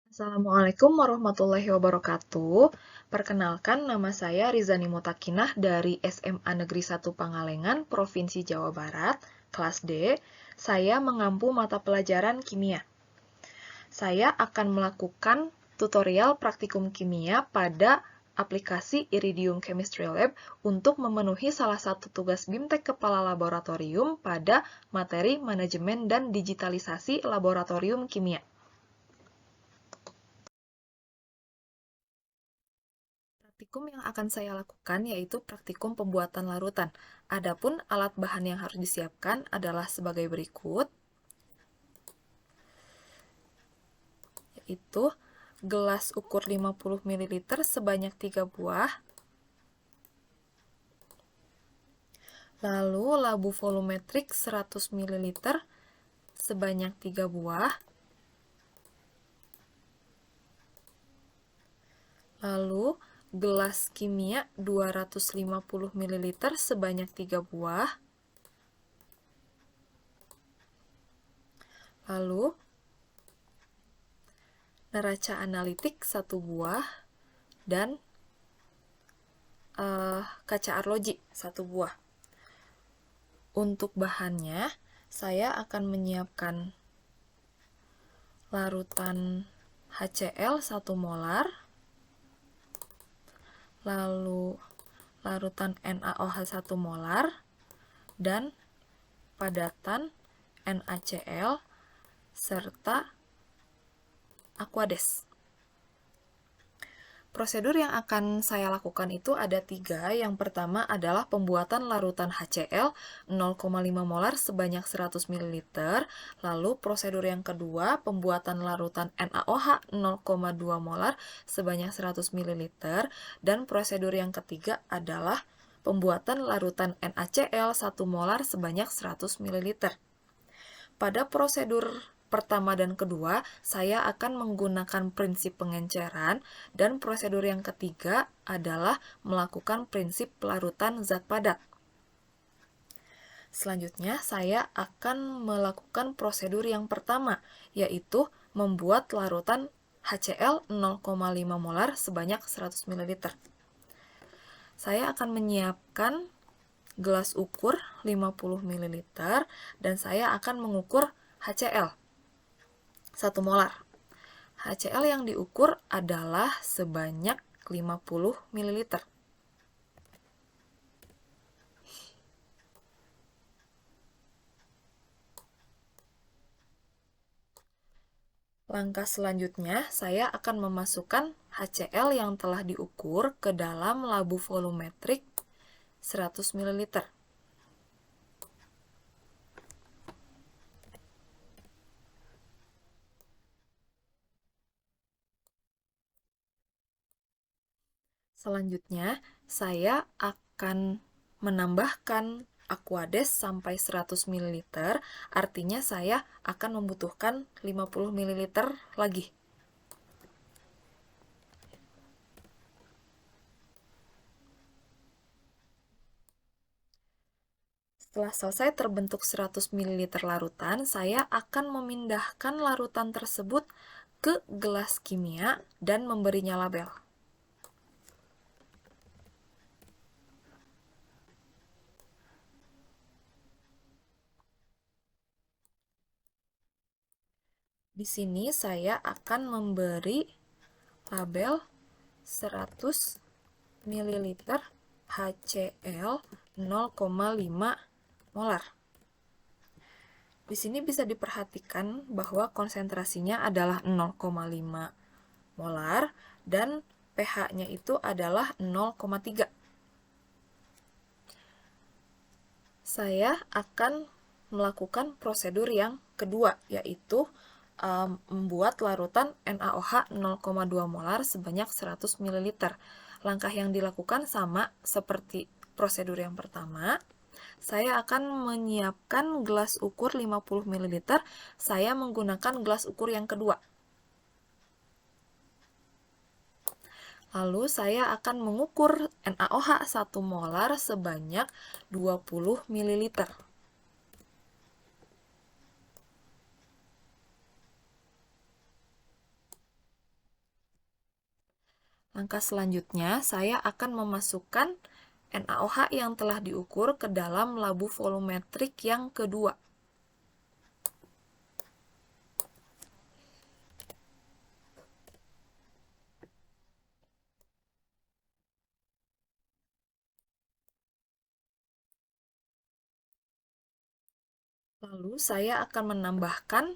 Assalamualaikum warahmatullahi wabarakatuh. Perkenalkan, nama saya Rizani Mutakinah dari SMA Negeri 1 Pangalengan, Provinsi Jawa Barat, kelas D. Saya mengampu mata pelajaran kimia. Saya akan melakukan tutorial praktikum kimia pada aplikasi Iridium Chemistry Lab untuk memenuhi salah satu tugas BIMTEK Kepala Laboratorium pada materi manajemen dan digitalisasi laboratorium kimia. Praktikum yang akan saya lakukan yaitu praktikum pembuatan larutan. Adapun alat bahan yang harus disiapkan adalah sebagai berikut, yaitu gelas ukur 50 ml sebanyak 3 buah, lalu labu volumetrik 100 ml sebanyak 3 buah, lalu gelas kimia 250 ml sebanyak 3 buah, lalu neraca analitik 1 buah, dan kaca arloji 1 buah. Untuk bahannya, saya akan menyiapkan larutan HCl 1 molar, lalu larutan NaOH 1 molar, dan padatan NaCl, serta Aquades. Prosedur yang akan saya lakukan itu ada 3. Yang pertama adalah pembuatan larutan HCl 0,5 molar sebanyak 100 ml. Lalu prosedur yang kedua, pembuatan larutan NaOH 0,2 molar sebanyak 100 ml. Dan prosedur yang ketiga adalah pembuatan larutan NaCl 1 molar sebanyak 100 ml. Pada prosedur pertama dan kedua, saya akan menggunakan prinsip pengenceran, dan prosedur yang ketiga adalah melakukan prinsip pelarutan zat padat. Selanjutnya, saya akan melakukan prosedur yang pertama, yaitu membuat larutan HCl 0,5 molar sebanyak 100 ml. Saya akan menyiapkan gelas ukur 50 ml, dan saya akan mengukur HCl 1 molar. HCl yang diukur adalah sebanyak 50 ml. Langkah selanjutnya, saya akan memasukkan HCl yang telah diukur ke dalam labu volumetrik 100 ml. Selanjutnya, saya akan menambahkan Aquades sampai 100 ml, artinya saya akan membutuhkan 50 ml lagi. Setelah selesai terbentuk 100 ml larutan, saya akan memindahkan larutan tersebut ke gelas kimia dan memberinya label. Di sini saya akan memberi label 100 ml HCl 0,5 molar. Di sini bisa diperhatikan bahwa konsentrasinya adalah 0,5 molar dan pH-nya itu adalah 0,3. Saya akan melakukan prosedur yang kedua, yaitu membuat larutan NaOH 0,2 molar sebanyak 100 ml. Langkah yang dilakukan sama seperti prosedur yang pertama. Saya akan menyiapkan gelas ukur 50 ml. Saya menggunakan gelas ukur yang kedua. Lalu saya akan mengukur NaOH 1 molar sebanyak 20 ml. Langkah selanjutnya, saya akan memasukkan NaOH yang telah diukur ke dalam labu volumetrik yang kedua. Lalu saya akan menambahkan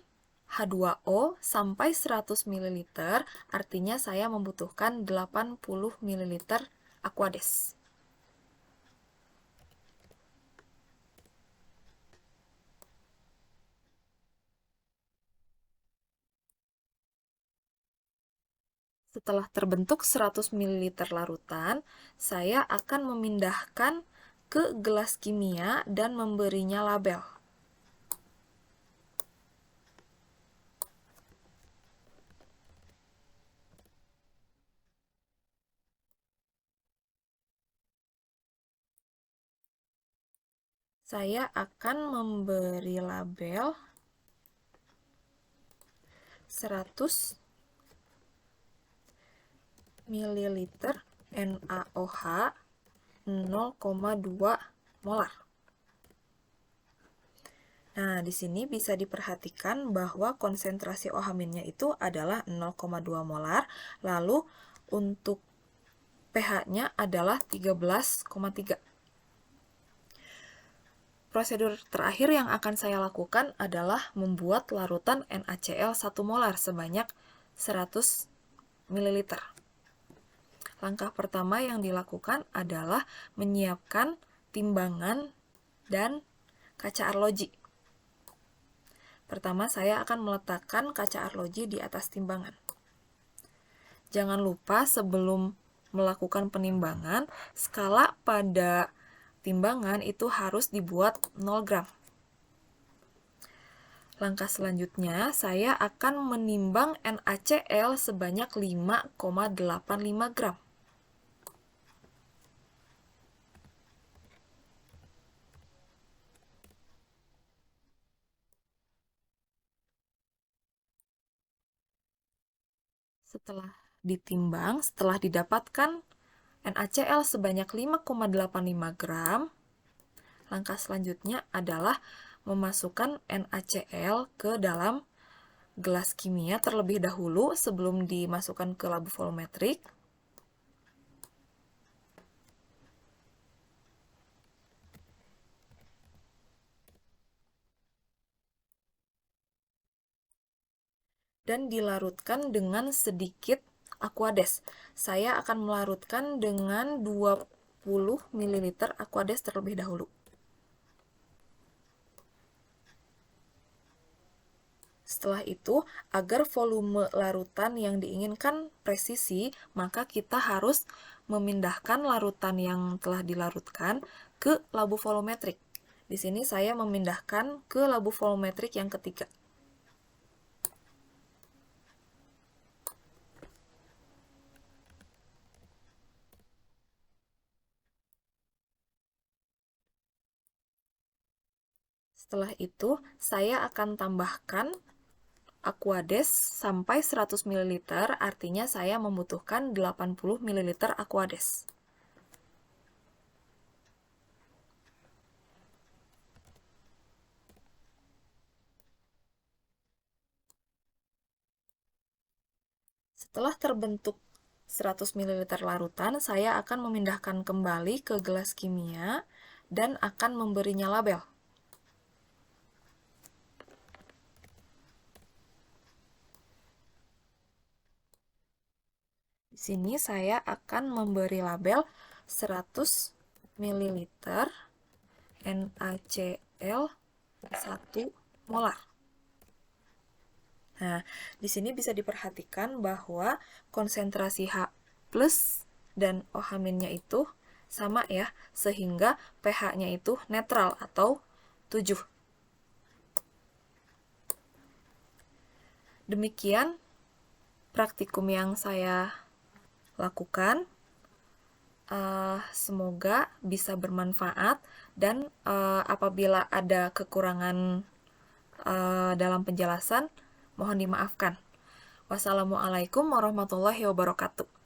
H2O sampai 100 ml, artinya saya membutuhkan 80 ml Aquades. Setelah terbentuk 100 ml larutan, saya akan memindahkan ke gelas kimia dan memberinya label. Saya akan memberi label 100 ml NaOH 0,2 molar. Nah, di sini bisa diperhatikan bahwa konsentrasi OH- itu adalah 0,2 molar, lalu untuk pH-nya adalah 13,3. Prosedur terakhir yang akan saya lakukan adalah membuat larutan NaCl 1 molar sebanyak 100 ml. Langkah pertama yang dilakukan adalah menyiapkan timbangan dan kaca arloji. Pertama, saya akan meletakkan kaca arloji di atas timbangan. Jangan lupa sebelum melakukan penimbangan, skala pada timbangan itu harus dibuat 0 gram. Langkah selanjutnya, saya akan menimbang NaCl sebanyak 5,85 gram. Setelah ditimbang, setelah didapatkan NaCl sebanyak 5,85 gram, langkah selanjutnya adalah memasukkan NaCl ke dalam gelas kimia terlebih dahulu sebelum dimasukkan ke labu volumetrik. Dan dilarutkan dengan sedikit Aquades. Saya akan melarutkan dengan 20 ml Aquades terlebih dahulu. Setelah itu, agar volume larutan yang diinginkan presisi, maka kita harus memindahkan larutan yang telah dilarutkan ke labu volumetrik. Di sini saya memindahkan ke labu volumetrik yang ketiga. Setelah itu, saya akan tambahkan Aquades sampai 100 ml, artinya saya membutuhkan 80 ml Aquades. Setelah terbentuk 100 ml larutan, saya akan memindahkan kembali ke gelas kimia dan akan memberinya label. Di sini saya akan memberi label 100 ml NaCl 1 molar. Nah, di sini bisa diperhatikan bahwa konsentrasi H+ dan OH- itu sama ya, sehingga pH-nya itu netral atau 7. Demikian praktikum yang saya lakukan. Semoga bisa bermanfaat dan apabila ada kekurangan dalam penjelasan, mohon dimaafkan. Wassalamualaikum warahmatullahi wabarakatuh.